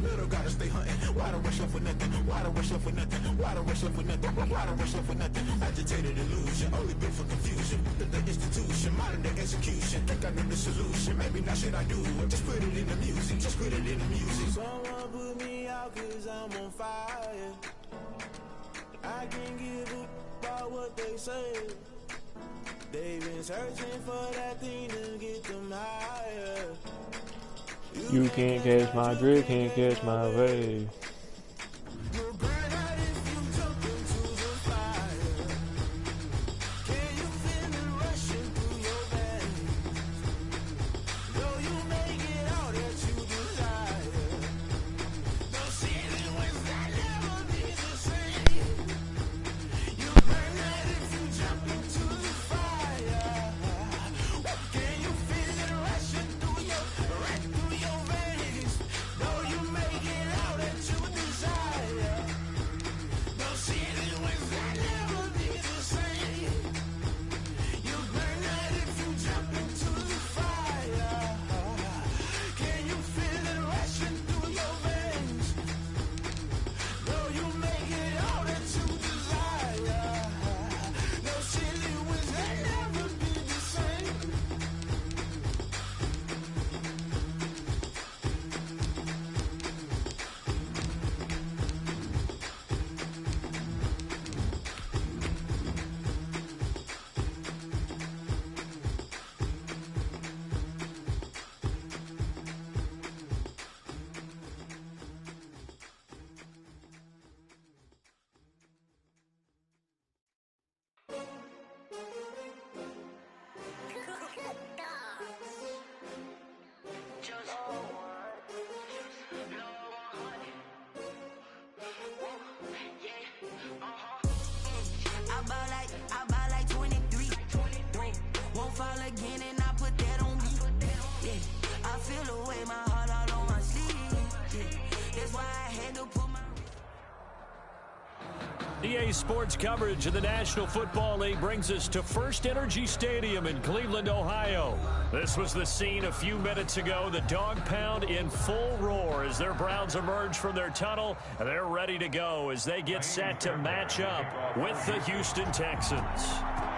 middle, gotta stay hunting. Why the rush up for nothing? Why the rush up for nothing? Why the rush up for nothing? Why the rush up for nothing? Agitated illusion, only built for confusion. The institution, modern day execution. Think I know the solution, maybe not shit I do. Just put it in the music, just put it in the music. Someone put me out cause I'm on fire. I can't give a about what they say. They've been searching for that thing to get them higher. You can't catch my drift, can't catch my wave. EA Sports coverage of the National Football League brings us to First Energy Stadium in Cleveland, Ohio. This was the scene a few minutes ago. The dog pound in full roar as their Browns emerge from their tunnel. And they're ready to go as they get set to match up with the Houston Texans.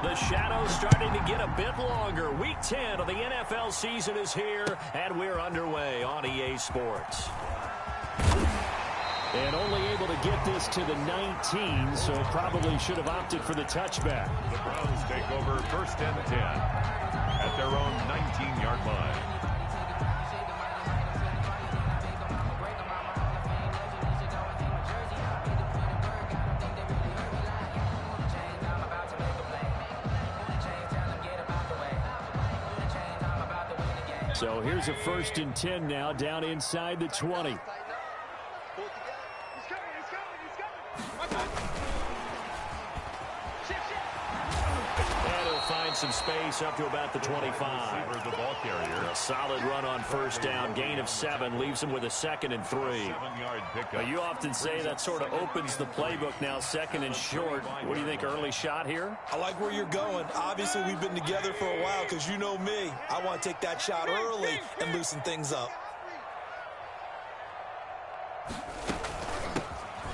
The shadow's starting to get a bit longer. Week 10 of the NFL season is here, and we're underway on EA Sports. And only able to get this to the 19, so probably should have opted for the touchback. The Browns take over first and 10 at their own 19-yard line. So here's a first and 10 now down inside the 20. Some space up to about the 25. The ball carrier. A solid run on first down. Gain of 7 leaves him with a 2nd and 3. 7-yard pickup. You often say that sort of opens the playbook now, 2nd and short. What do you think, early shot here? I like where you're going. Obviously, we've been together for a while because you know me. I want to take that shot early and loosen things up.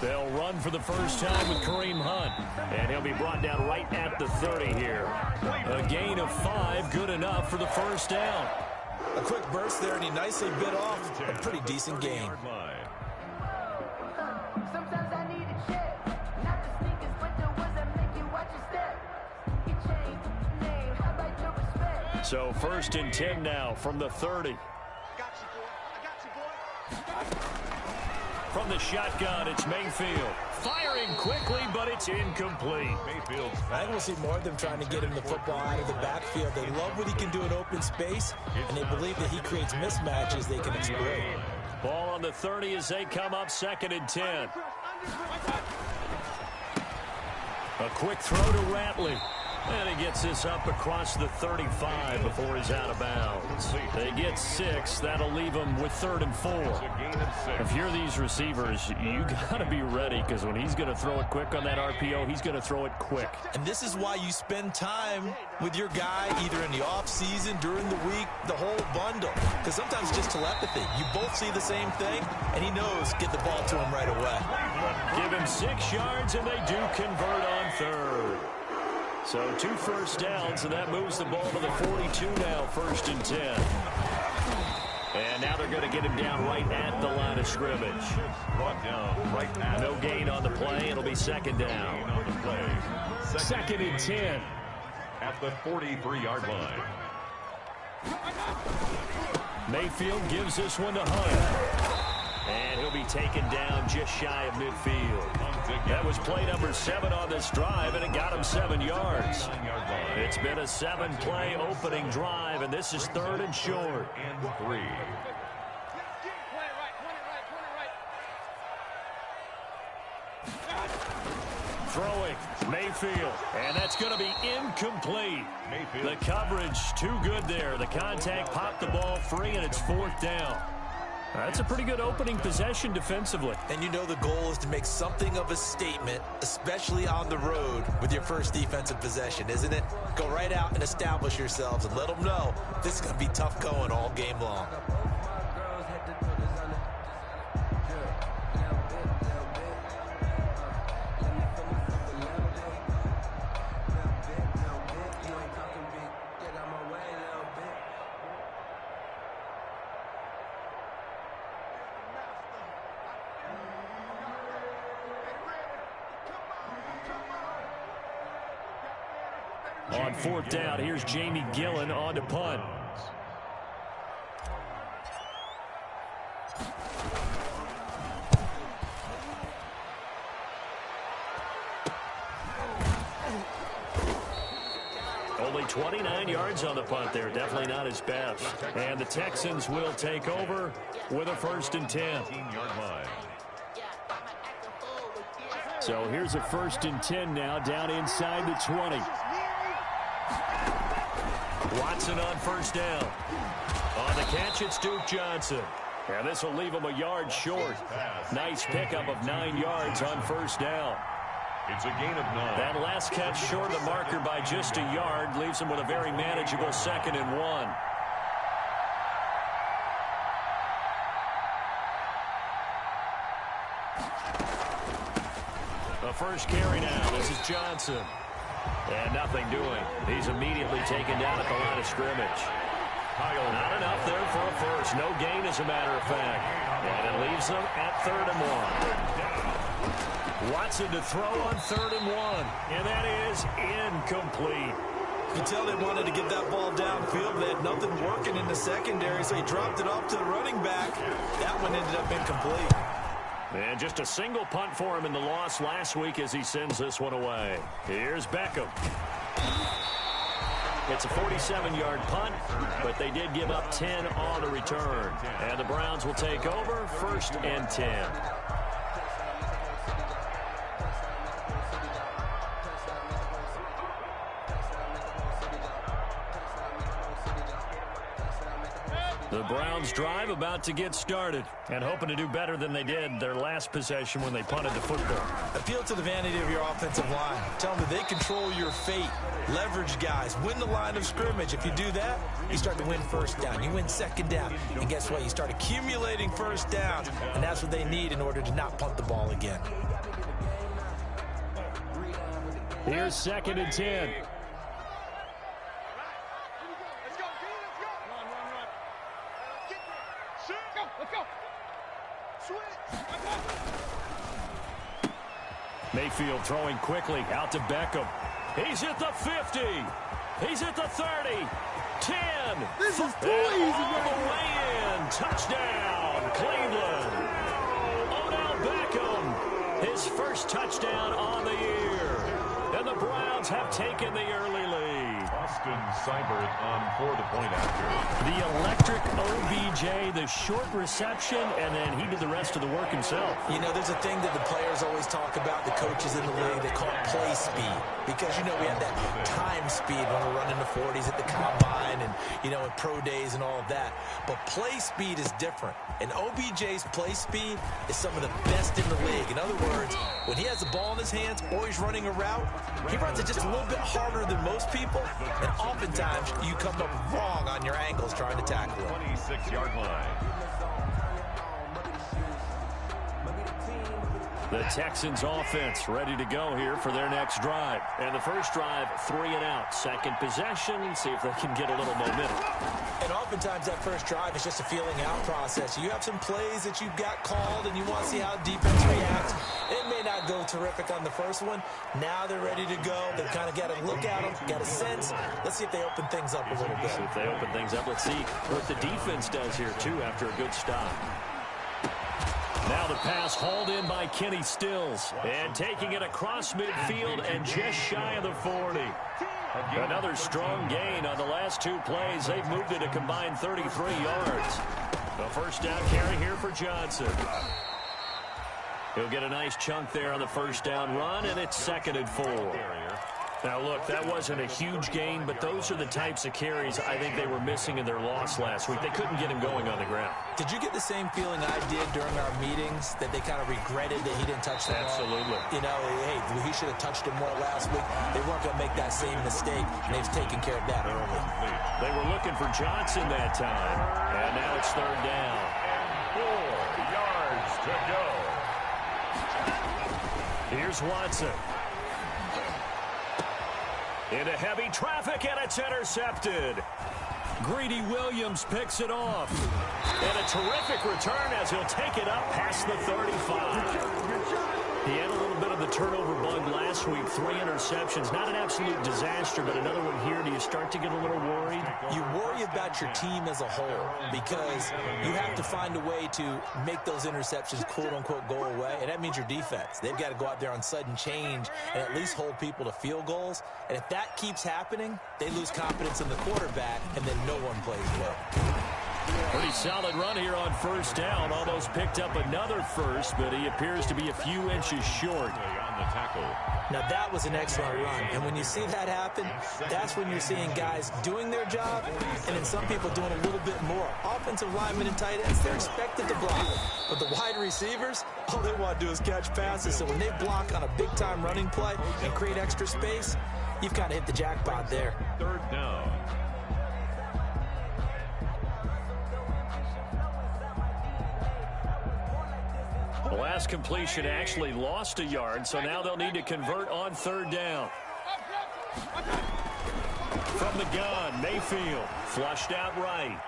They'll run for the first time with Kareem Hunt, and he'll be brought down right at the 30 here. A gain of 5, good enough for the first down. A quick burst there, and he nicely bit off a pretty decent gain. Sometimes I need a check, not the sneakers, but the ones that make you watch your step. You change name, how about your respect? So first and 10 now from the 30. From the shotgun, it's Mayfield. Firing quickly, but it's incomplete. Mayfield's I think we'll see more of them trying to get him the football out of the backfield. They love what he can do in open space, and they believe that he creates mismatches they can exploit. Ball on the 30 as they come up 2nd and 10. A quick throw to Ratley. And he gets this up across the 35 before he's out of bounds. They get 6. That'll leave him with 3rd and 4. If you're these receivers, you got to be ready, because when he's going to throw it quick on that RPO, he's going to throw it quick. And this is why you spend time with your guy either in the offseason, during the week, the whole bundle. Because sometimes it's just telepathy. You both see the same thing, and he knows get the ball to him right away. Give him 6 yards, and they do convert on 3rd. So 2 first downs, and that moves the ball to the 42 now, 1st and 10. And now they're going to get him down right at the line of scrimmage. Brought down right now. No gain on the play. It'll be 2nd down. On the play. 2nd and 10. At the 43-yard line. Mayfield gives this one to Hunt. And he'll be taken down just shy of midfield. That was play number 7 on this drive, and it got him 7 yards. It's been a 7-play opening drive, and this is 3rd and short. And 3. Throwing, Mayfield, and that's going to be incomplete. Mayfield. The coverage too good there. The contact popped the ball free, and it's 4th down. That's a pretty good opening possession defensively. And you know the goal is to make something of a statement, especially on the road with your first defensive possession, isn't it? Go right out and establish yourselves and let them know this is going to be tough going all game long. On 4th down, here's Jamie Gillen on to punt. Only 29 yards on the punt there. Definitely not his best. And the Texans will take over with a 1st and 10. 15-yard line. So here's a 1st and 10 now, down inside the 20. Watson on 1st down. On the catch, it's Duke Johnson. And this will leave him a yard short. Nice pickup of 9 yards on 1st down. It's a gain of 9. That last catch short of the marker by just a yard leaves him with a very manageable 2nd and 1. The first carry now. This is Johnson. And nothing doing. He's immediately taken down at the line of scrimmage. Not enough there for a first. No gain, as a matter of fact. And it leaves them at 3rd and 1. Watson to throw on 3rd and 1. And that is incomplete. You can tell they wanted to get that ball downfield. They had nothing working in the secondary, so he dropped it off to the running back. That one ended up incomplete. And just a single punt for him in the loss last week as he sends this one away. Here's Beckham. It's a 47-yard punt, but they did give up 10 on the return. And the Browns will take over, 1st and 10. The Browns drive about to get started and hoping to do better than they did their last possession when they punted the football. Appeal to the vanity of your offensive line. Tell them that they control your fate. Leverage guys. Win the line of scrimmage. If you do that, you start to win 1st down. You win 2nd down. And guess what? You start accumulating 1st downs. And that's what they need in order to not punt the ball again. Here's 2nd and 10. Mayfield throwing quickly out to Beckham. He's at the 50. He's at the 30. 10. This is too easy, all the way in. Touchdown, Cleveland. Odell Beckham, his first touchdown on the year. And the Browns have taken the early lead. Christian Seibert on for the point after. The electric OBJ, the short reception, and then he did the rest of the work himself. You know, there's a thing that the players always talk about, the coaches in the league, they call it play speed. Because, you know, we have that time speed when we're running the 40s at the combine and, you know, at pro days and all of that. But play speed is different. And OBJ's play speed is some of the best in the league. In other words, when he has the ball in his hands or he's running a route, he runs it just a little bit harder than most people. And oftentimes, you come up wrong on your angles trying to tackle him. 26-yard line. The Texans offense ready to go here for their next drive. And the first drive, 3 and out. Second possession, see if they can get a little momentum. And oftentimes that first drive is just a feeling out process. You have some plays that you've got called and you want to see how defense reacts. It may not go terrific on the first one. Now they're ready to go. They've kind of got to look at them, got a sense. Let's see if they open things up a little bit. See if they open things up. Let's see what the defense does here, too, after a good stop. Now the pass hauled in by Kenny Stills. And taking it across midfield and just shy of the 40. Another strong gain on the last 2 plays. They've moved it a combined 33 yards. The first down carry here for Johnson. He'll get a nice chunk there on the first down run, and it's 2nd and 4. Now, look, that wasn't a huge gain, but those are the types of carries I think they were missing in their loss last week. They couldn't get him going on the ground. Did you get the same feeling I did during our meetings, that they kind of regretted that he didn't touch the ball? Absolutely. You know, hey, he should have touched him more last week. They weren't going to make that same mistake, and they've taken care of that early. They were looking for Johnson that time, and now it's 3rd down. 4 yards to go. Here's Watson. Into heavy traffic, and it's intercepted. Greedy Williams picks it off. And a terrific return as he'll take it up past the 35. He had a little bit of the turnover bug last week. 3 interceptions. Not an absolute disaster, but another one here. Do you start to get a little worried? You worry about your team as a whole because you have to find a way to make those interceptions, quote-unquote, go away, and that means your defense. They've got to go out there on sudden change and at least hold people to field goals. And if that keeps happening, they lose confidence in the quarterback, and then no one plays well. Pretty solid run here on first down. Almost picked up another first, but he appears to be a few inches short. On the tackle. Now, that was an excellent run. And when you see that happen, that's when you're seeing guys doing their job and then some people doing a little bit more. Offensive linemen and tight ends, they're expected to block. But the wide receivers, all they want to do is catch passes. So when they block on a big-time running play and create extra space, you've kind of hit the jackpot there. 3rd down. The last completion actually lost a yard, so now they'll need to convert on 3rd down. From the gun, Mayfield flushed out right.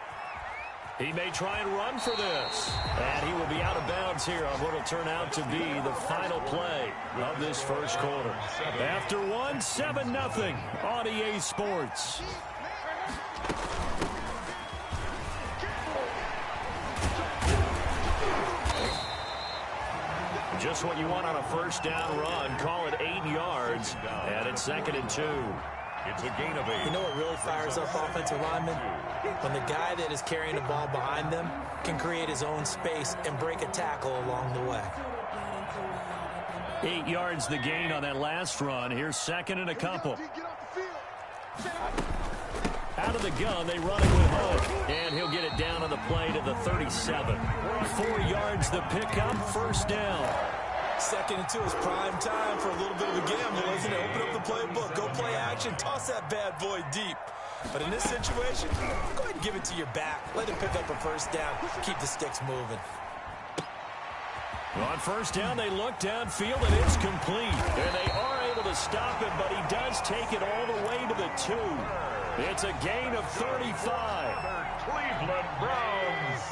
He may try and run for this. And he will be out of bounds here on what will turn out to be the final play of this first quarter. After 1, 7-0 on EA Sports. Just what you want on a first down run. Call it 8 yards, and it's 2nd and 2. It's a gain of 8. You know what really fires up offensive linemen? When the guy that is carrying the ball behind them can create his own space and break a tackle along the way. 8 yards the gain on that last run. Here's 2nd and a couple. Out of the gun, they run it with Hood. And he'll get it down on the play to the 37. 4 yards the pickup, first down. 2nd and 2 is prime time for a little bit of a gamble, isn't it? Open up the playbook, go play action, toss that bad boy deep. But in this situation, go ahead and give it to your back. Let him pick up a first down. Keep the sticks moving. On first down, they look downfield, and it's complete. And they are able to stop him, but he does take it all the way to the 2. It's a gain of 35. Cleveland Browns.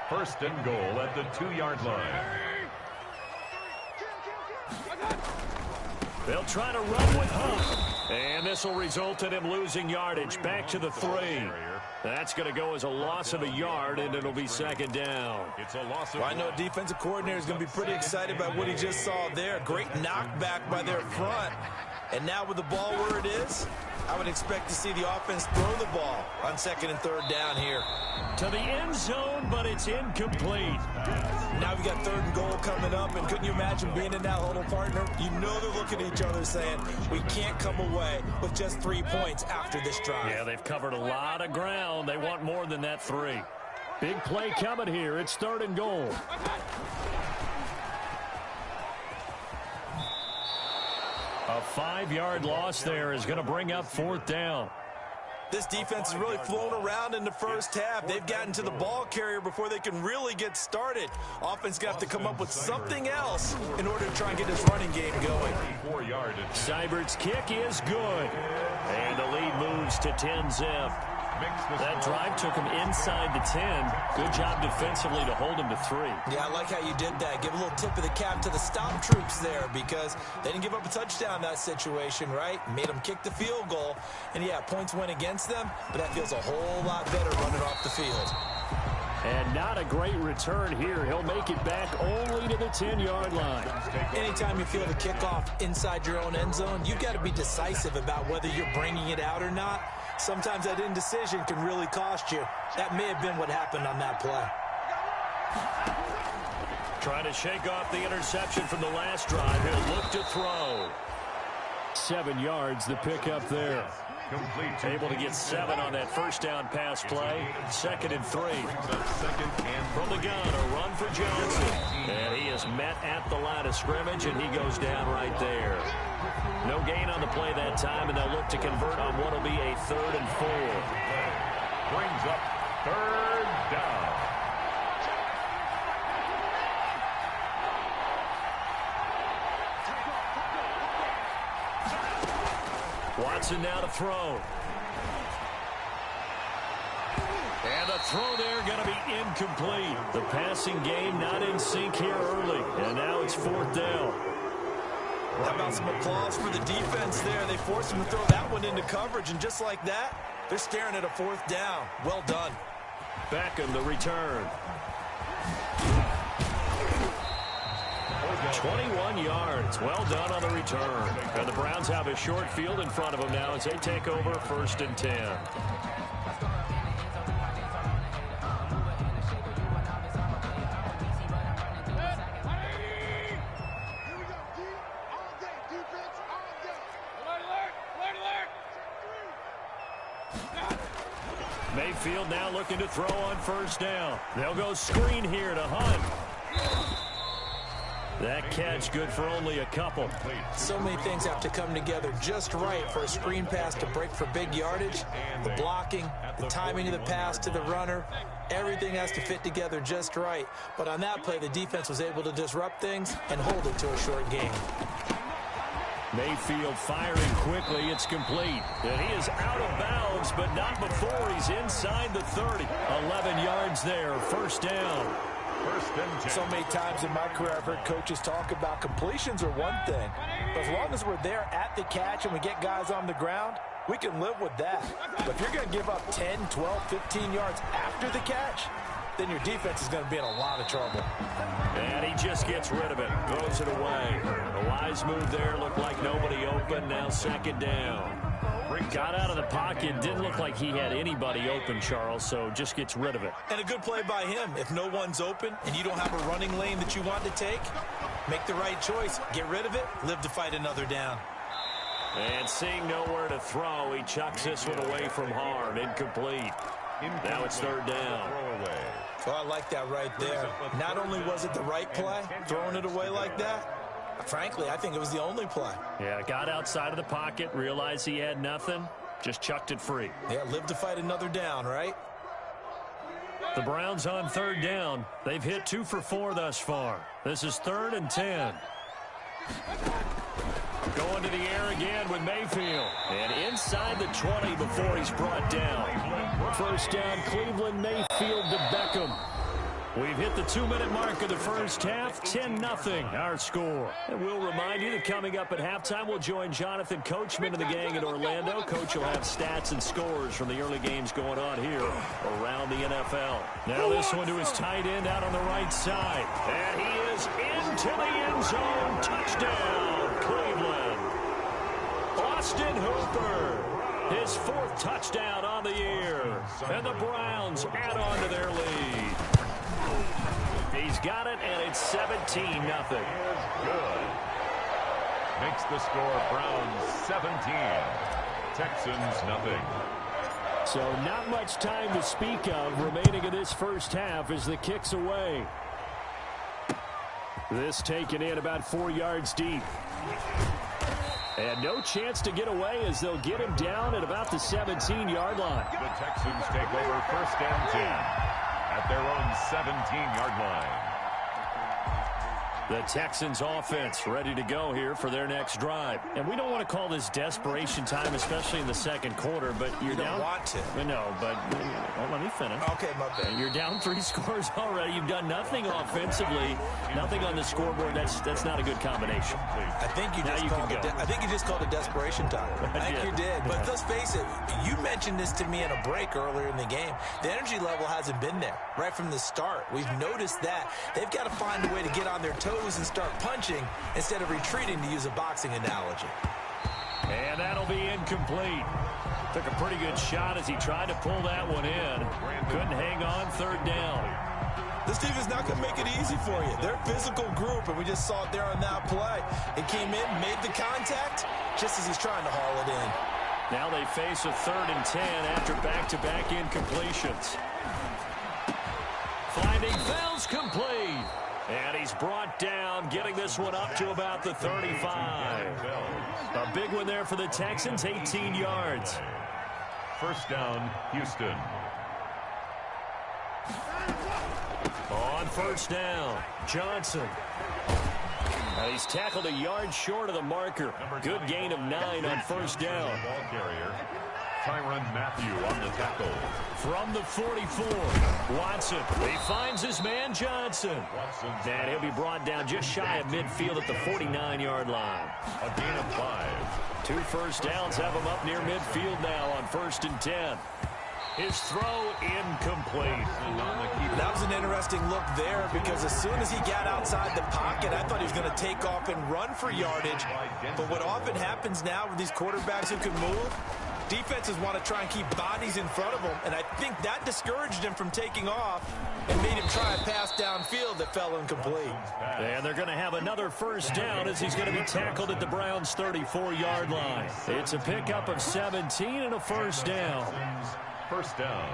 1st and goal at the 2-yard line. They'll try to run with Hunt. And this will result in him losing yardage back to the 3. That's going to go as a loss of a yard, and it'll be 2nd down. It's a loss of Well, I know defensive coordinator is going to be pretty excited about what he just saw there. Great knockback by their front. And now with the ball where it is, I would expect to see the offense throw the ball on 2nd and 3rd down here. To the end zone, but it's incomplete. Now we got 3rd and goal coming up, and couldn't you imagine being in that huddle, partner? You know they're looking at each other saying, we can't come away with just 3 points after this drive. Yeah, they've covered a lot of ground. They want more than that 3. Big play coming here. It's 3rd and goal. A 5-yard loss there is going to bring up 4th down. This defense has really flown around in the first half. They've gotten to the ball carrier before they can really get started. Offense got to come up with something else in order to try and get this running game going. Seibert's kick is good. And the lead moves to 10-zip. That drive took him inside the 10. Good job defensively to hold him to 3. Yeah, I like how you did that. Give a little tip of the cap to the stop troops there because they didn't give up a touchdown in that situation, right? Made them kick the field goal. And, yeah, points went against them, but that feels a whole lot better running off the field. And not a great return here. He'll make it back only to the 10-yard line. Anytime you feel the kickoff inside your own end zone, you've got to be decisive about whether you're bringing it out or not. Sometimes that indecision can really cost you. That may have been what happened on that play. Trying to shake off the interception from the last drive. He'll look to throw. 7 yards, the pickup there. Able to get 7 on that first down pass play. 2nd and 3. From the gun, a run for Johnson. And he is met at the line of scrimmage, and he goes down right there. No gain on the play that time, and they'll look to convert on what will be a 3rd and 4. Brings up 3rd down. Watson now to throw. And the throw there going to be incomplete. The passing game not in sync here early. And now it's 4th down. How about some applause for the defense there? They forced him to throw that one into coverage, and just like that, they're staring at a 4th down. Well done. Beckham the return. 21 yards. Well done on the return. And the Browns have a short field in front of them now as they take over 1st and 10. Mayfield now looking to throw on 1st down. They'll go screen here to Hunt. That catch good for only a couple. So many things have to come together just right for a screen pass to break for big yardage. The blocking, the timing of the pass to the runner, everything has to fit together just right. But on that play, the defense was able to disrupt things and hold it to a short game. Mayfield firing quickly. It's complete. And he is out of bounds, but not before he's inside the 30. 11 yards there, 1st down. So many times in my career I've heard coaches talk about completions are one thing, but as long as we're there at the catch and we get guys on the ground, we can live with that. But if you're going to give up 10, 12, 15 yards after the catch, then your defense is going to be in a lot of trouble. And he just gets rid of it, throws it away. A wise move there, looked like nobody open, now 2nd down. Got out of the pocket, didn't look like he had anybody open, Charles, so just gets rid of it. And a good play by him. If no one's open and you don't have a running lane that you want to take, make the right choice. Get rid of it, live to fight another down. And seeing nowhere to throw, he chucks this one away from harm. Incomplete. Now it's 3rd down. Oh, I like that right there. Not only was it the right play, throwing it away like that, frankly, I think it was the only play. Yeah, got outside of the pocket, realized he had nothing, just chucked it free. Yeah, live to fight another down, right? The Browns on 3rd down. They've hit 2 for 4 thus far. This is 3rd and 10. Going to the air again with Mayfield. And inside the 20 before he's brought down. 1st down, Cleveland, Mayfield to Beckham. We've hit the 2-minute mark of the first half, 10-0 our score. And we'll remind you that coming up at halftime, we'll join Jonathan Coachman and the gang in Orlando. Coach will have stats and scores from the early games going on here around the NFL. Now this one to his tight end out on the right side. And he is into the end zone. Touchdown, Cleveland. Austin Hooper. His 4th touchdown on the year. And the Browns add on to their lead. He's got it, and it's 17-0. Good. Makes the score Browns 17. Texans nothing. So not much time to speak of remaining in this first half as the kick's away. This taken in about 4 yards deep. And no chance to get away as they'll get him down at about the 17-yard line. The Texans take over 1st and 10 at their own 17-yard line. The Texans offense ready to go here for their next drive. And we don't want to call this desperation time, especially in the second quarter, but you're down. You don't want to. No, but well, let me finish. Okay, my bad. You're down 3 scores already. You've done nothing offensively, nothing on the scoreboard. That's not a good combination. I think you just called it desperation time. I think you did. But let's face it, you mentioned this to me in a break earlier in the game. The energy level hasn't been there right from the start. We've noticed that. They've got to find a way to get on their toes and start punching instead of retreating, to use a boxing analogy. And that'll be incomplete. Took a pretty good shot as he tried to pull that one in. Couldn't hang on 3rd down. This team is not going to make it easy for you. They're a physical group, and we just saw it there on that play. It came in, made the contact, just as he's trying to haul it in. Now they face a 3rd and 10 after back-to-back incompletions. Finding Fells complete. And he's brought down, getting this one up to about the 35. A big one there for the Texans, 18 yards. 1st down, Houston. On 1st down, Johnson. And he's tackled a yard short of the marker. Good gain of 9 on 1st down. Ball carrier. Tyrann Mathieu on the tackle. From the 44, Watson. He finds his man Johnson. And he'll be brought down just shy of midfield at the 49-yard line. A gain of 5. 2 first downs have him up near midfield now on 1st and 10. His throw incomplete. That was an interesting look there because as soon as he got outside the pocket, I thought he was going to take off and run for yardage. But what often happens now with these quarterbacks who can move, defenses want to try and keep bodies in front of them, and I think that discouraged him from taking off and made him try a pass downfield that fell incomplete. And they're going to have another 1st down as he's going to be tackled at the Browns' 34-yard line. It's a pickup of 17 and a 1st down. 1st down.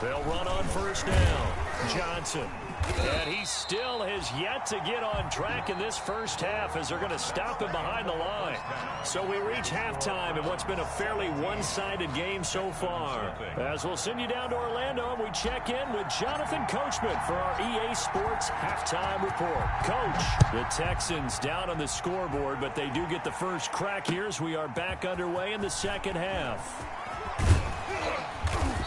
They'll run on 1st down. Johnson. And he still has yet to get on track in this first half as they're going to stop him behind the line. So we reach halftime in what's been a fairly one-sided game so far. As we'll send you down to Orlando, and we check in with Jonathan Coachman for our EA Sports Halftime Report. Coach, the Texans down on the scoreboard, but they do get the first crack here as we are back underway in the second half.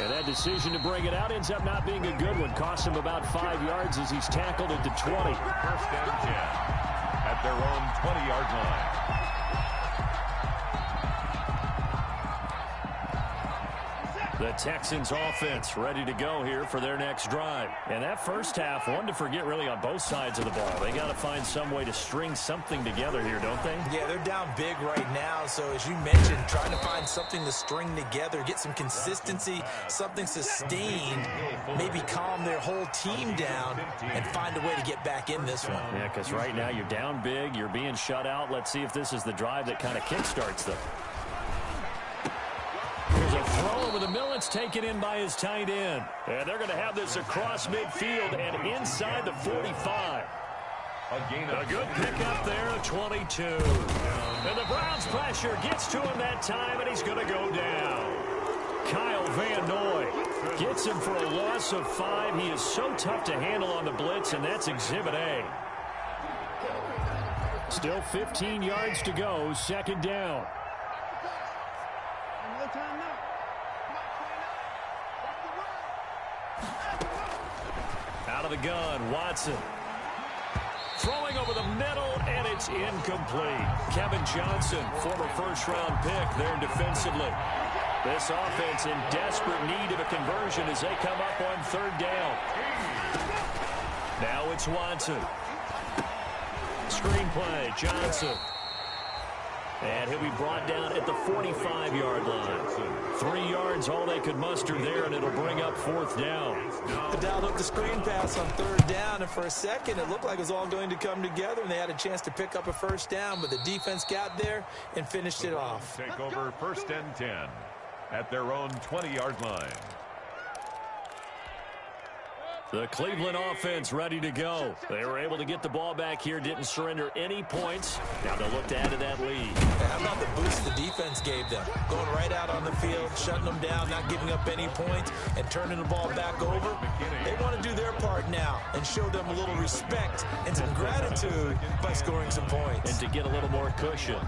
And that decision to bring it out ends up not being a good one. Cost him about 5 yards as he's tackled at the 20. 1st and 10 at their own 20-yard line. The Texans offense ready to go here for their next drive. And that first half, one to forget really on both sides of the ball. They got to find some way to string something together here, don't they? Yeah, they're down big right now. So as you mentioned, trying to find something to string together, get some consistency, something sustained, maybe calm their whole team down and find a way to get back in this one. Yeah, because right now you're down big, you're being shut out. Let's see if this is the drive that kind of kickstarts them. There's a throw over the middle. It's taken in by his tight end. And they're going to have this across midfield and inside the 45. A good pickup there at 22. And the Browns pressure gets to him that time, and he's going to go down. Kyle Van Noy gets him for a loss of 5. He is so tough to handle on the blitz, and that's Exhibit A. Still 15 yards to go, 2nd down. Out of the gun, Watson. Throwing over the middle, and it's incomplete. Kevin Johnson, former first-round pick there defensively. This offense in desperate need of a conversion as they come up on 3rd down. Now it's Watson. Screenplay, Johnson. And he'll be brought down at the 45-yard line. 3 yards, all they could muster there, and it'll bring up 4th down. They dialed up the screen pass on 3rd down, and for a second, it looked like it was all going to come together, and they had a chance to pick up a 1st down, but the defense got there and finished it off. Take over 1st and 10 at their own 20-yard line. The Cleveland offense ready to go. They were able to get the ball back here, didn't surrender any points. Now they'll look to add to that lead. How about the boost the defense gave them? Going right out on the field, shutting them down, not giving up any points, and turning the ball back over. They want to do their part now and show them a little respect and some gratitude by scoring some points. And to get a little more cushion.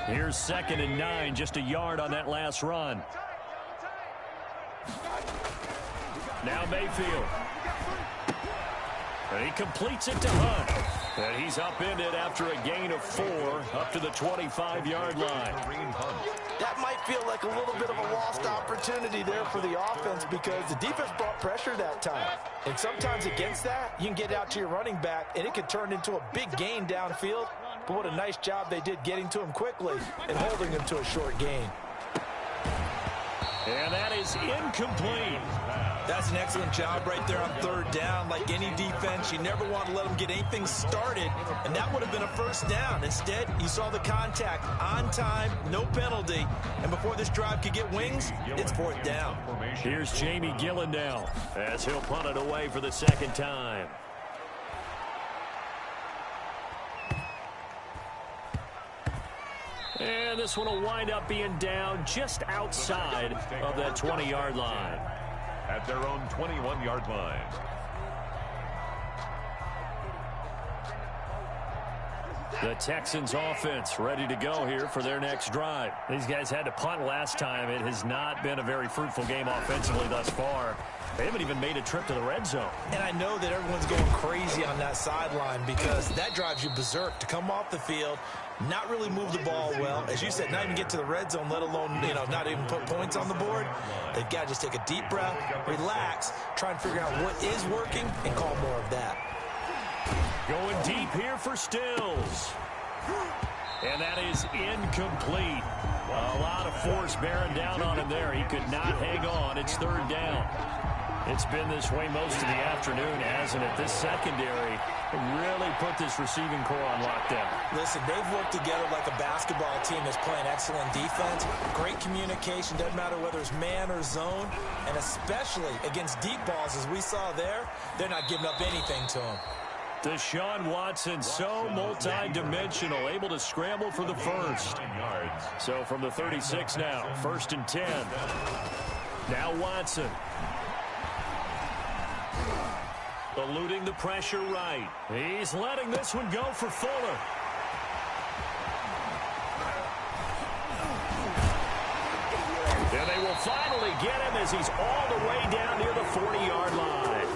Here's 2nd and 9, just a yard on that last run. Now Mayfield. And he completes it to Hunt. And he's upended after a gain of 4 up to the 25-yard line. That might feel like a little bit of a lost opportunity there for the offense because the defense brought pressure that time. And sometimes against that, you can get out to your running back, and it could turn into a big gain downfield. But what a nice job they did getting to him quickly and holding him to a short gain. And that is incomplete. That's an excellent job right there on 3rd down. Like any defense, you never want to let them get anything started, and that would have been a 1st down. Instead, you saw the contact on time, no penalty, and before this drive could get wings, it's 4th down. Here's Jamie Gillandale as he'll punt it away for the 2nd time. And this one will wind up being down just outside of that 20-yard line. At their own 21-yard line. The Texans offense ready to go here for their next drive. These guys had to punt last time. It has not been a very fruitful game offensively thus far. They haven't even made a trip to the red zone. And I know that everyone's going crazy on that sideline because that drives you berserk to come off the field, not really move the ball well. As you said, not even get to the red zone, let alone, not even put points on the board. They've got to just take a deep breath, relax, try and figure out what is working, and call more of that. Going deep here for Stills. And that is incomplete. A lot of force bearing down on him there. He could not hang on. It's 3rd down. It's been this way most of the afternoon, hasn't it? This secondary really put this receiving core on lockdown. Listen, they've worked together like a basketball team that's playing excellent defense. Great communication, doesn't matter whether it's man or zone. And especially against deep balls, as we saw there, they're not giving up anything to them. Deshaun Watson, so multi-dimensional, able to scramble for the 1st. So from the 36 now, 1st and 10. Now Watson. Eluding the pressure right. He's letting this one go for Fuller. And they will finally get him as he's all the way down near the 40-yard line.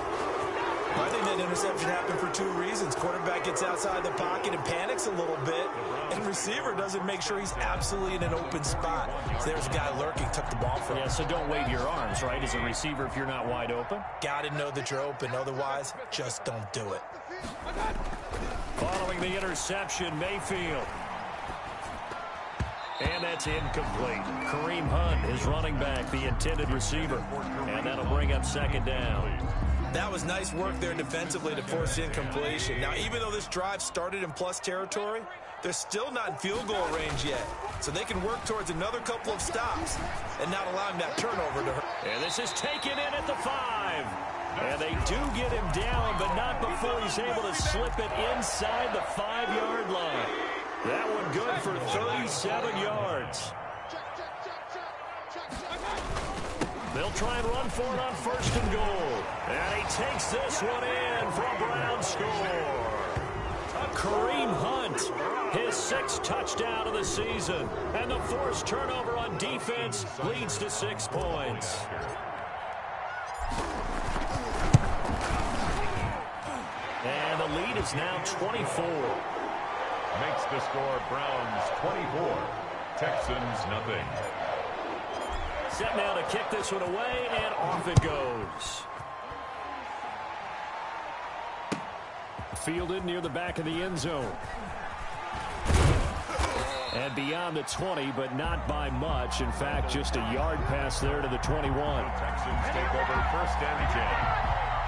I think that interception happened for 2 reasons. Quarterback gets outside the pocket and panics a little bit, and receiver doesn't make sure he's absolutely in an open spot. So there's a guy lurking, took the ball from him. Yeah, so don't wave your arms, right, as a receiver if you're not wide open. Got to know that you're open. Otherwise, just don't do it. Following the interception, Mayfield. And that's incomplete. Kareem Hunt is running back, the intended receiver. And that'll bring up 2nd down. That was nice work there defensively to force incompletion. Now, even though this drive started in plus territory, they're still not in field goal range yet. So they can work towards another couple of stops and not allowing that turnover to hurt. And this is taken in at the 5. And they do get him down, but not before he's able to slip it inside the 5-yard line. That one good for 37 yards. They'll try and run for it on 1st and goal. And he takes this one in for a Brown score. Kareem Hunt, his 6th touchdown of the season. And the forced turnover on defense leads to 6 points. And the lead is now 24. Makes the score Browns 24, Texans nothing. Set now to kick this one away, and off it goes. fielded near the back of the end zone. And beyond the 20, but not by much. In fact, just a yard pass there to the 21. The Texans take over first and 10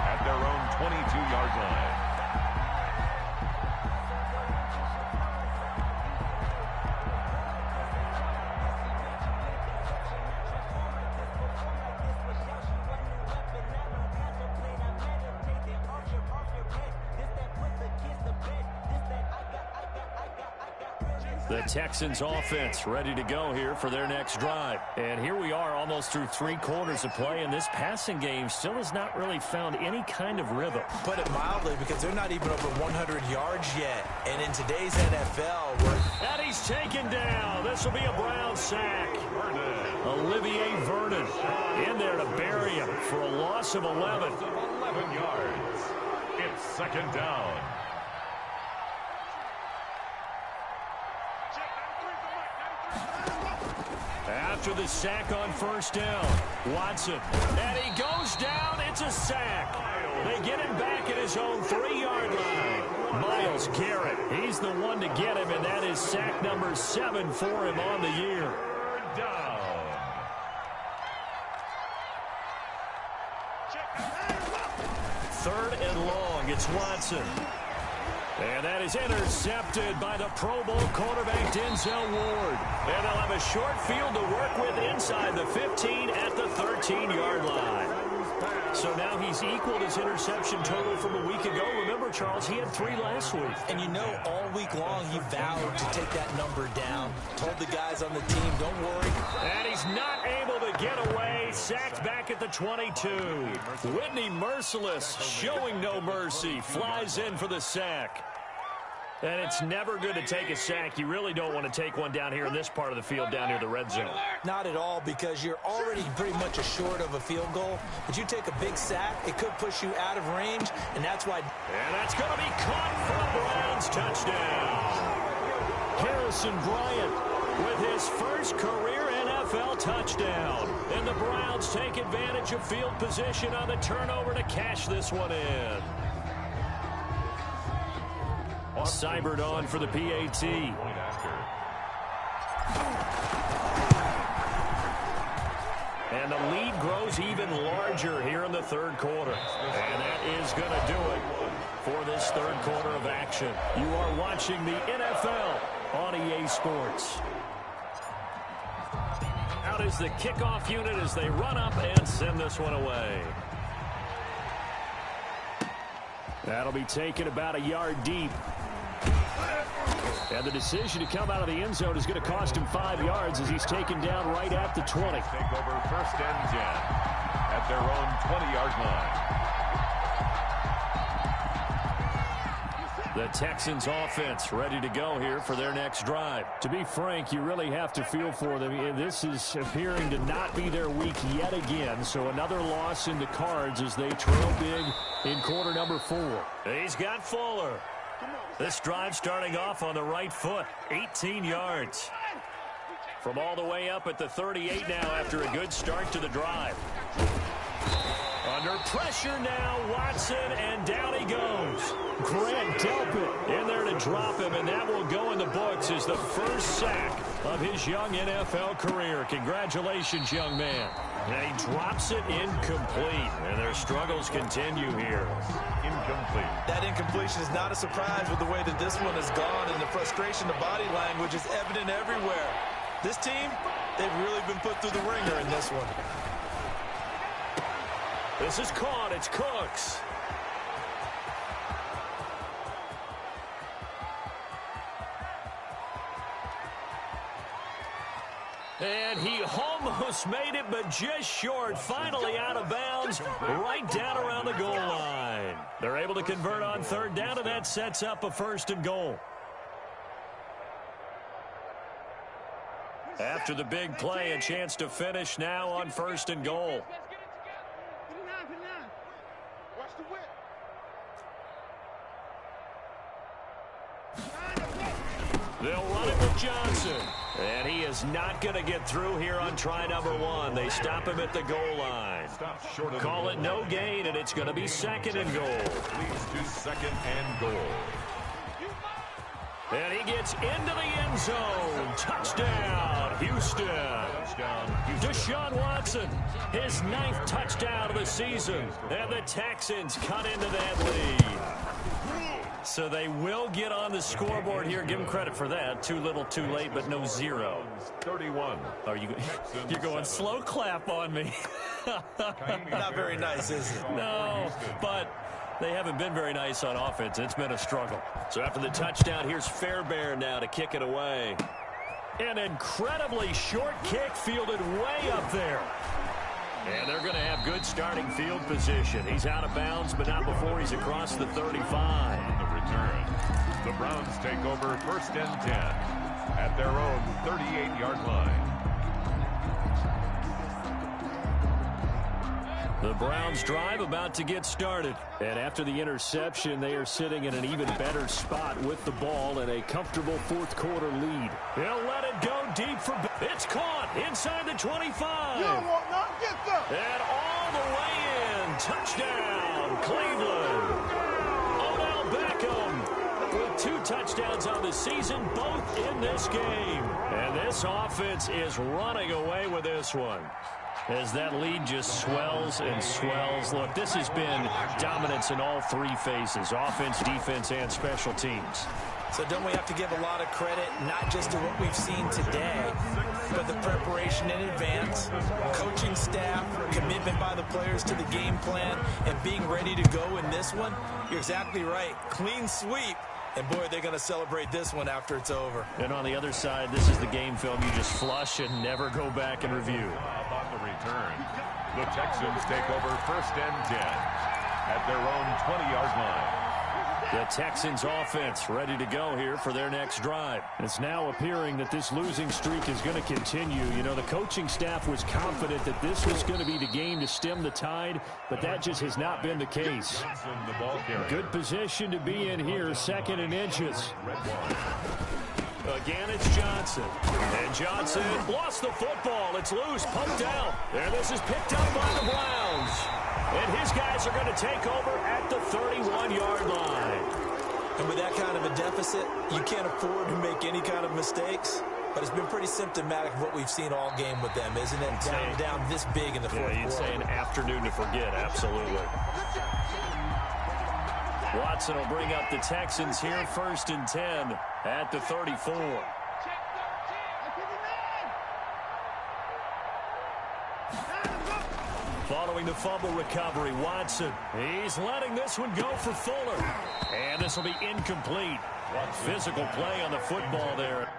at their own 22-yard line. The Texans offense ready to go here for their next drive. And here we are almost through 3 quarters of play, and this passing game still has not really found any kind of rhythm. Put it mildly, because they're not even over 100 yards yet. And in today's NFL, and he's taken down. This will be a Brown sack. Olivier Vernon in there to bury him for a loss of 11. 11 yards. It's second down. After the sack on first down, Watson, and he goes down. It's a sack. They get him back at his own 3-yard line. Myles Garrett, he's the one to get him, and that is sack number 7 for him on the year. Third down. Third and long, it's Watson. And that is intercepted by the Pro Bowl quarterback Denzel Ward. And they'll have a short field to work with inside the 15 at the 13-yard line. So now he's equaled his interception total from a week ago. Remember, Charles, he had 3 last week. and you know all week long he vowed to take that number down. Told the guys on the team, don't worry. And he's not able to get away. Sacked back at the 22. Whitney Merciless, showing no mercy, flies in for the sack. And it's never good to take a sack. You really don't want to take one down here in this part of the field, down near the red zone. Not at all, because you're already pretty much assured of a field goal. But you take a big sack, it could push you out of range, and that's why. And that's going to be caught for the Browns. Touchdown. Harrison Bryant with his first career NFL touchdown. And the Browns take advantage of field position on the turnover to cash this one in. Seibert on for the PAT. And the lead grows even larger here in the third quarter. And that is going to do it for this third quarter of action. You are watching the NFL on EA Sports. Out is the kickoff unit as they run up and send this one away. That'll be taken about a yard deep. And the decision to come out of the end zone is going to cost him 5 yards as he's taken down right at the 20. Take over first and 10 at their own 20-yard line. The Texans offense ready to go here for their next drive. To be frank, you really have to feel for them. This is appearing to not be their week yet again. So another loss in the cards as they trail big in quarter number 4. He's got Fuller. This drive starting off on the right foot, 18 yards. From all the way up at the 38 now after a good start to the drive. Under pressure now, Watson, and down he goes. Grant Delpit in there to drop him, and that will go in the books as the first sack of his young NFL career. Congratulations, young man. And he drops it incomplete, and their struggles continue here. Incomplete. That incompletion is not a surprise with the way that this one has gone, and the frustration, the body language is evident everywhere. This team, they've really been put through the ringer in this one. This is caught. It's Cooks. And he almost made it, but just short. Finally out of bounds, right down around the goal line. They're able to convert on third down, and that sets up a first and goal. After the big play, a chance to finish now on first and goal. They'll run it with Johnson. And he is is not going to get through here on try number 1. They stop him at the goal line. Call it no gain, and it's going to be 2nd and goal. Leads to 2nd and goal. And he gets into the end zone. Touchdown, Houston. Deshaun Watson, his 9th touchdown of the season. And the Texans cut into that lead. So they will get on the scoreboard here. Give them credit for that. Too little, too late, but no 0. 31. Are you? You're going slow clap on me. Not very nice, is it? No, but they haven't been very nice on offense. It's been a struggle. So after the touchdown, here's Fairbairn now to kick it away. An incredibly short kick fielded way up there. And they're going to have good starting field position. He's out of bounds, but not before he's across the 35. On the return, the Browns take over 1st and 10 at their own 38-yard line. The Browns drive about to get started. And after the interception, they are sitting in an even better spot with the ball and a comfortable 4th quarter lead. He'll let it go deep for... It's caught inside the 25. You don't want none, get them. And all the way in. Touchdown, Cleveland. Odell Beckham with 2 touchdowns on the season, both in this game. And this offense is running away with this one, as that lead just swells and swells. Look, this has been dominance in all 3 phases, offense, defense, and special teams. So don't we have to give a lot of credit, not just to what we've seen today, but the preparation in advance, coaching staff, commitment by the players to the game plan, and being ready to go in this one? You're exactly right. Clean sweep. And, boy, they're going to celebrate this one after it's over. And on the other side, this is the game film you just flush and never go back and review. On the return, the Texans take over 1st and 10 at their own 20-yard line. The Texans offense ready to go here for their next drive. It's now appearing that this losing streak is going to continue. You know, the coaching staff was confident that this was going to be the game to stem the tide, but that just has not been the case. Good position to be in here, 2nd and inches. Again, it's Johnson. And Johnson lost the football. It's loose, pumped out. And this is picked up by the Browns. And his guys are going to take over at the 31-yard line. And with that kind of a deficit, you can't afford to make any kind of mistakes. But it's been pretty symptomatic of what we've seen all game with them, isn't it? Down this big in the 4th quarter. You'd say an afternoon to forget, absolutely. Watson will bring up the Texans here, 1st and 10 at the 34. Following the fumble recovery, Watson. He's letting this one go for Fuller. And this will be incomplete. Physical play on the football there.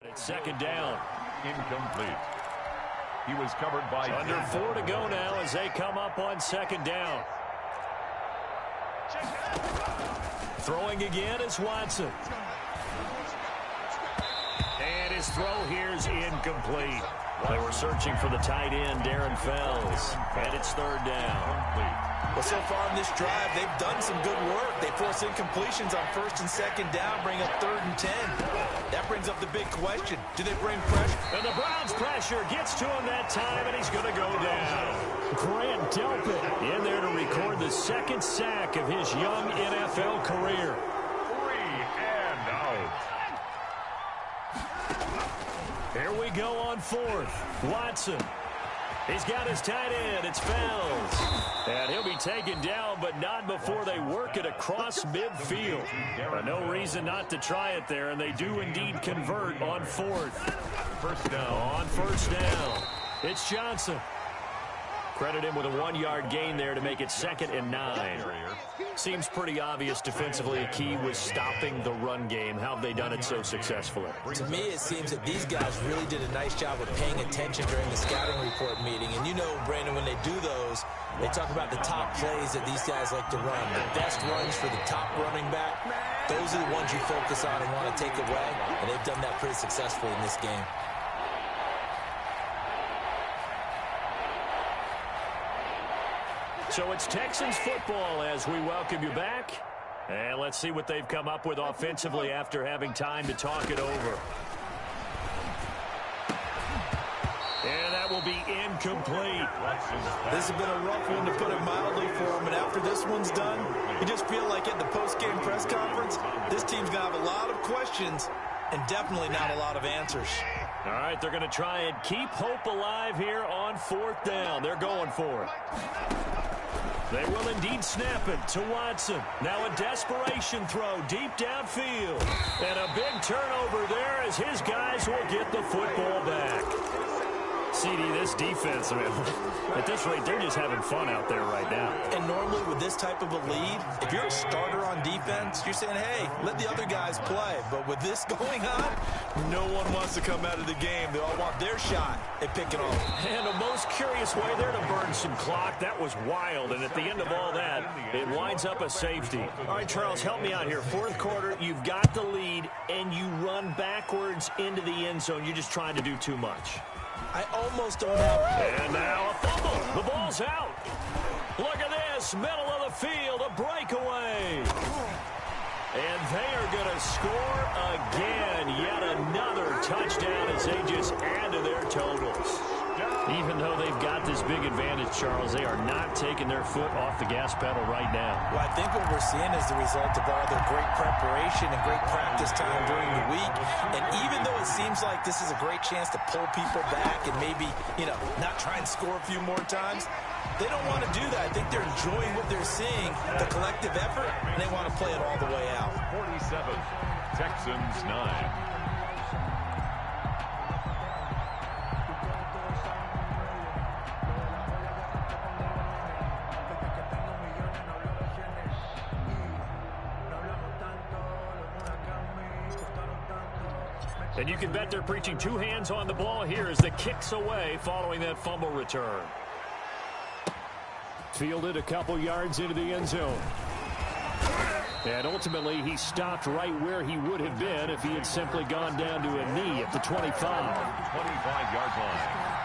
It's 2nd down. Incomplete. He was covered by... Under 4 to go now as they come up on 2nd down. Throwing again is Watson. And his throw here is incomplete. They were searching for the tight end, Darren Fells. And it's 3rd down. Well, so far in this drive, they've done some good work. They force incompletions on 1st and 2nd down, bring up 3rd and 10. That brings up the big question. Do they bring pressure? And the Browns pressure gets to him that time, and he's going to go down. Grant Delpit in there to record the 2nd sack of his young NFL career. 3 and out. Here we go on 4th. Watson. He's got his tight end. It's Fells. And he'll be taken down, but not before they work it across midfield. No reason not to try it there, and they do indeed convert on 4th. 1st down. On 1st down, it's Johnson. Credit him with a 1-yard gain there to make it 2nd and 9. Seems pretty obvious defensively a key was stopping the run game. How have they done it so successfully? To me, it seems that these guys really did a nice job of paying attention during the scouting report meeting. And you know, Brandon, when they do those, they talk about the top plays that these guys like to run. The best runs for the top running back, those are the ones you focus on and want to take away. And they've done that pretty successfully in this game. So it's Texans football as we welcome you back. And let's see what they've come up with offensively after having time to talk it over. And that will be incomplete. This has been a rough one, to put it mildly, for him. And after this one's done, you just feel like at the post-game press conference, this team's going to have a lot of questions and definitely not a lot of answers. All right, they're going to try and keep hope alive here on 4th down. They're going for it. They will indeed snap it to Watson. Now a desperation throw deep downfield. And a big turnover there as his guys will get the football back. CD, this defense, I mean, at this rate, they're just having fun out there right now. And normally with this type of a lead, if you're a starter on defense, you're saying, hey, let the other guys play. But with this going on, no one wants to come out of the game. They all want their shot at picking off. And a most curious way there to burn some clock. That was wild. And at the end of all that, it winds up a safety. All right, Charles, help me out here. 4th quarter, you've got the lead, and you run backwards into the end zone. You're just trying to do too much. I almost don't have... And now a fumble. The ball's out. Look at this. Middle of the field. A breakaway. And they are going to score again. Yet another touchdown as they just add to their totals. Even though they've got this big advantage, Charles, they are not taking their foot off the gas pedal right now. Well, I think what we're seeing is the result of all their great preparation and great practice time during the week. And even though it seems like this is a great chance to pull people back and maybe, not try and score a few more times, they don't want to do that. I think they're enjoying what they're seeing, the collective effort, and they want to play it all the way out. 47, Texans 9. And you can bet they're preaching 2 hands on the ball here as the kick's away following that fumble return. Fielded a couple yards into the end zone. And ultimately, he stopped right where he would have been if he had simply gone down to a knee at the 25. 25-yard line.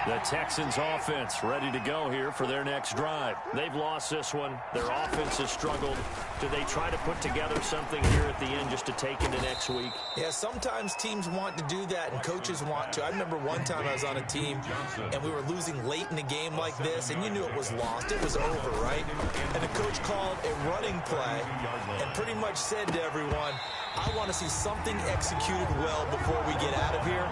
The Texans offense ready to go here for their next drive. They've lost this one. Their offense has struggled. Do they try to put together something here at the end just to take into next week? Yeah, sometimes teams want to do that and coaches want to. I remember one time I was on a team and we were losing late in a game like this and you knew it was lost. It was over, right? And the coach called a running play and pretty much said to everyone, I want to see something executed well before we get out of here.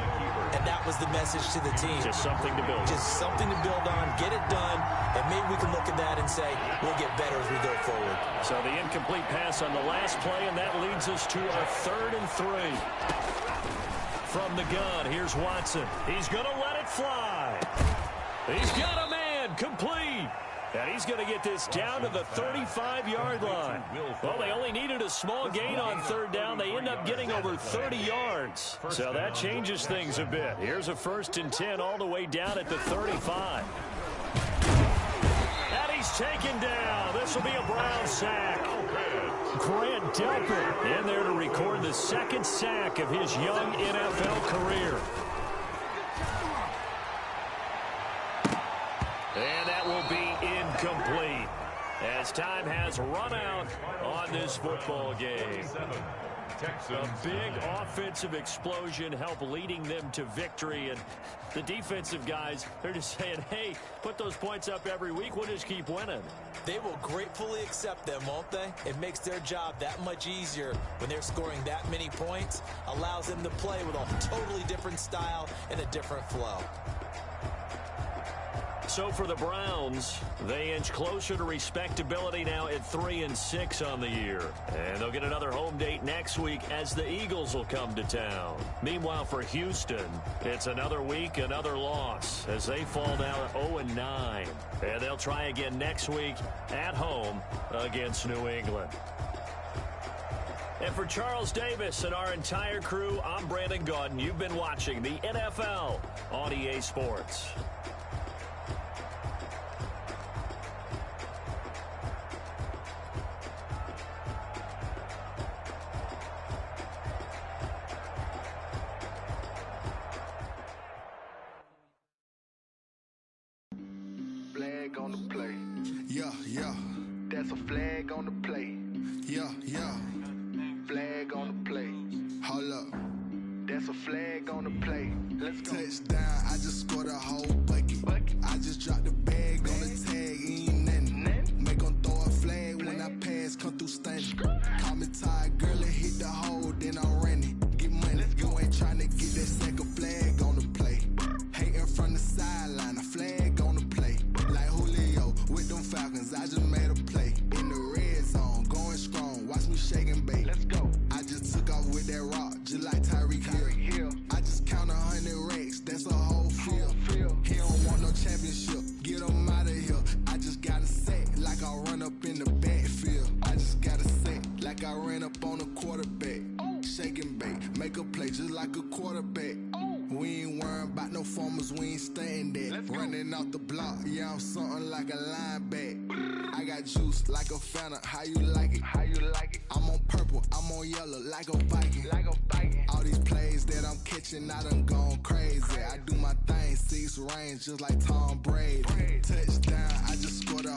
And that was the message to the team. Just something to build. Just something to build on, get it done, and maybe we can look at that and say, we'll get better as we go forward. So the incomplete pass on the last play, and that leads us to our 3rd and 3. From the gun, here's Watson. He's going to let it fly. He's got a man, complete. And he's going to get this down to the 35-yard line. Well, they only needed a small gain on 3rd down. They end up getting over 30 yards. So that changes things a bit. Here's a 1st and 10 all the way down at the 35. And he's taken down. This will be a Brown sack. Grant Delpit in there to record the 2nd sack of his young NFL career. And that will be incomplete as time has run out on this football game. A big offensive explosion helped leading them to victory. And the defensive guys, they're just saying, hey, put those points up every week. We'll just keep winning. They will gratefully accept them, won't they? It makes their job that much easier when they're scoring that many points. Allows them to play with a totally different style and a different flow. So for the Browns, they inch closer to respectability now at 3-6 on the year. And they'll get another home date next week as the Eagles will come to town. Meanwhile, for Houston, it's another week, another loss as they fall now at 0-9. And they'll try again next week at home against New England. And for Charles Davis and our entire crew, I'm Brandon Gaudin. You've been watching the NFL on EA Sports. On the play. Yeah. That's a flag flag on the play. Yeah, yeah. Flag on the play. Hold up. That's a flag on the play. Let's go. Touchdown, I just scored a whole bucket. I just dropped the bag on the tag, ain't nothing. Make 'em throw a flag when I pass, come through stunning. Call me tired, girl, and hit the hole, then I'm running. Get money, you ain't tryna get that second flag on the play. Hating from the sideline, a flag on the play. Like Julio with them Falcons, I just made a play. In the red zone, going strong, watch me shake and bake. Let's go. I just took off with that rock, just like Tyreek Hill. I just count 100 racks, that's a whole field. He don't want no championship, get him out of here. I just got a set, like I run up in the backfield. I just got a set, like I ran up on a quarterback. Shake and bake, make a play just like a quarterback. We ain't worrying about no formers, we ain't staying there. Running out the block, yeah, I'm something like a linebacker. I got juice like a Fanta, how you like it? How you like it? I'm on purple, I'm on yellow, like a Viking. Like a Viking. All these plays that I'm catching, I done gone crazy. I do my thing, 6 range, just like Tom Brady. Touchdown, I just scored a